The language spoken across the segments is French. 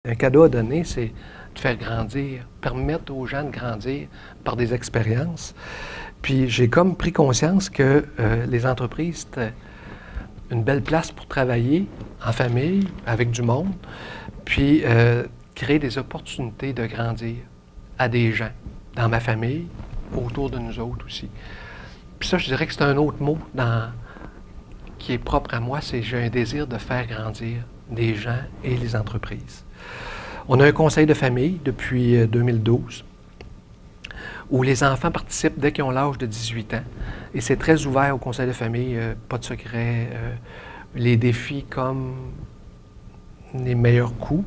Un cadeau à donner, c'est de faire grandir, permettre aux gens de grandir par des expériences. Puis j'ai comme pris conscience que les entreprises, c'était une belle place pour travailler en famille, avec du monde, puis créer des opportunités de grandir à des gens, dans ma famille, autour de nous autres aussi. Puis ça, je dirais que c'est un autre mot qui est propre à moi, c'est j'ai un désir de faire grandir des gens et les entreprises. On a un conseil de famille depuis 2012 où les enfants participent dès qu'ils ont l'âge de 18 ans. Et c'est très ouvert au conseil de famille, pas de secret, les défis comme les meilleurs coups.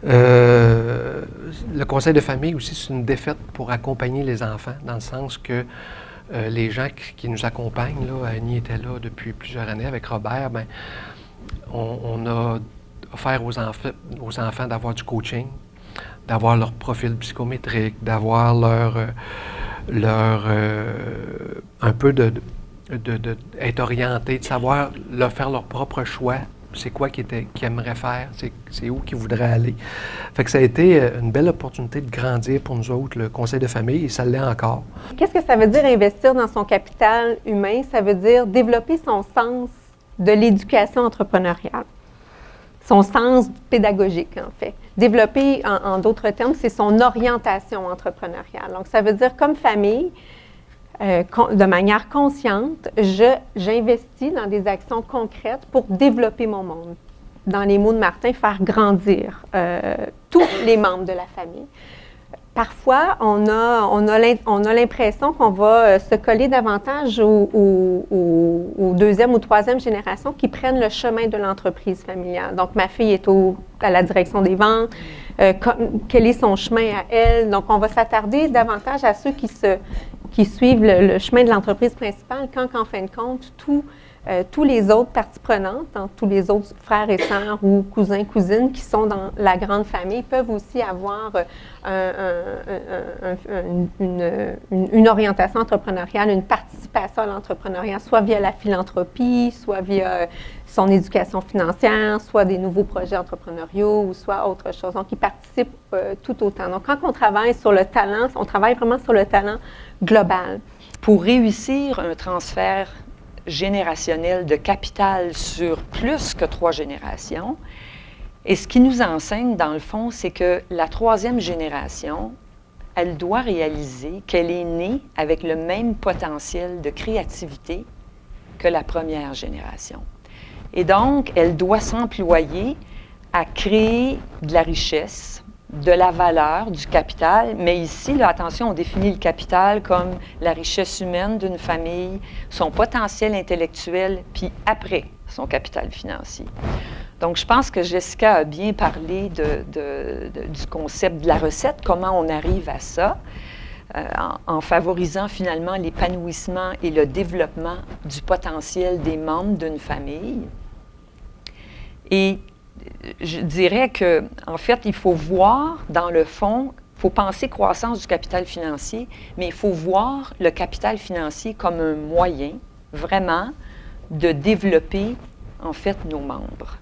Le conseil de famille aussi, c'est une défaite pour accompagner les enfants, dans le sens que les gens qui nous accompagnent, là, Annie était là depuis plusieurs années avec Robert, bien, on a offert aux enfants d'avoir du coaching, d'avoir leur profil psychométrique, d'avoir un peu être orienté, de savoir faire leur propre choix. C'est quoi qu'ils aimeraient faire, c'est où qu'ils voudraient aller. Fait que ça a été une belle opportunité de grandir pour nous autres, le conseil de famille, et ça l'est encore. Qu'est-ce que ça veut dire investir dans son capital humain? Ça veut dire développer son sens de l'éducation entrepreneuriale, son sens pédagogique, en fait. Développer, en d'autres termes, c'est son orientation entrepreneuriale. Donc, ça veut dire, comme famille, de manière consciente, j'investis dans des actions concrètes pour développer mon monde. Dans les mots de Martin, faire grandir tous les membres de la famille. Parfois, on a l'impression qu'on va se coller davantage aux deuxième ou troisième génération qui prennent le chemin de l'entreprise familiale. Donc, ma fille est à la direction des ventes. Quel est son chemin à elle? Donc, on va s'attarder davantage à ceux qui suivent le chemin de l'entreprise principale, quand en fin de compte, tous les autres parties prenantes, tous les autres frères et sœurs ou cousins, cousines qui sont dans la grande famille peuvent aussi avoir une orientation entrepreneuriale, une participation à l'entrepreneuriat, soit via la philanthropie, soit via son éducation financière, soit des nouveaux projets entrepreneuriaux ou soit autre chose. Donc, ils participent tout autant. Donc, quand on travaille sur le talent, on travaille vraiment sur le talent global. Pour réussir un transfert générationnel de capital sur plus que 3 générations. Et ce qui nous enseigne, dans le fond, c'est que la 3e génération, elle doit réaliser qu'elle est née avec le même potentiel de créativité que la 1re génération. Et donc, elle doit s'employer à créer de la richesse, de la valeur, du capital, mais ici, là, attention, on définit le capital comme la richesse humaine d'une famille, son potentiel intellectuel, puis après, son capital financier. Donc, je pense que Jessica a bien parlé du concept de la recette, comment on arrive à ça, en favorisant finalement l'épanouissement et le développement du potentiel des membres d'une famille. Et je dirais qu'en fait, il faut voir dans le fond, il faut penser croissance du capital financier, mais il faut voir le capital financier comme un moyen, vraiment, de développer, en fait, nos membres.